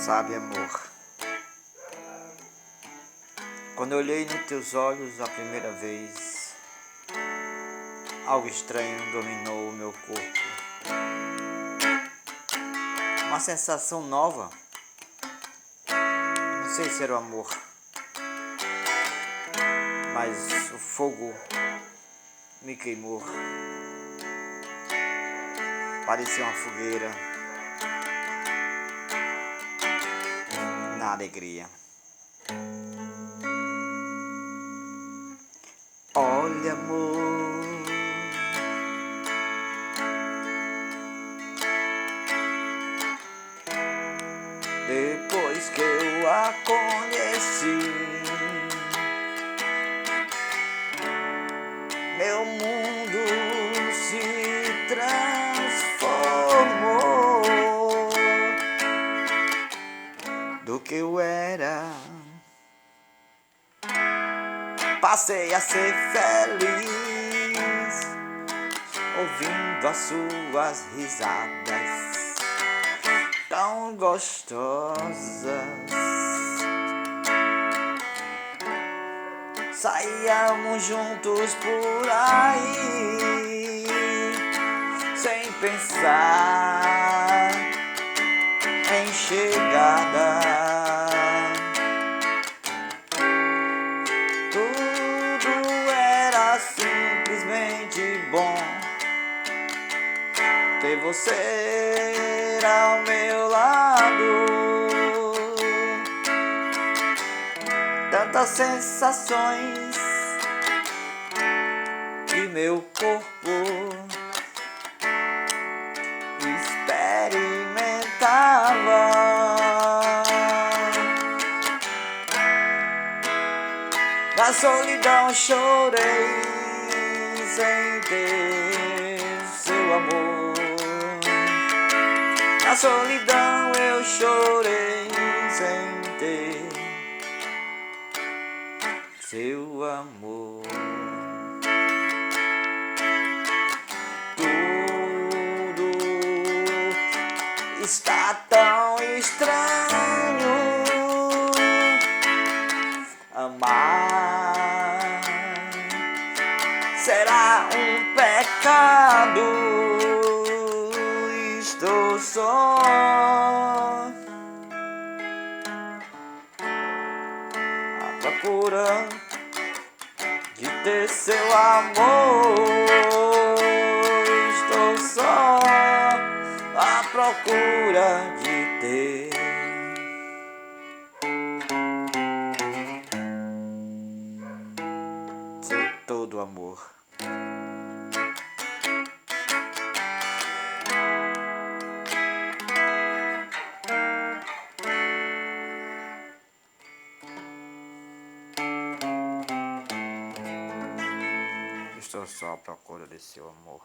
Sabe, amor, quando eu olhei nos teus olhos a primeira vez, algo estranho dominou o meu corpo. Uma sensação nova, não sei se era o amor, mas o fogo me queimou. Parecia uma fogueira na alegria. Olha, amor, depois que eu a conheci, meu mundo se transformou. Do que eu era, passei a ser feliz, ouvindo as suas risadas tão gostosas. Saíamos juntos por aí, sem pensar em chegada. Tudo era simplesmente bom. Ter você ao meu lado, tantas sensações que meu corpo experimentava. Na solidão chorei sem ter seu amor. Na solidão eu chorei sem ter seu amor. Tudo está tão estranho. Amar será um pecado. Estou só à procura de ter seu amor. Estou só à procura de ter seu todo amor. Estou só à procura de seu amor.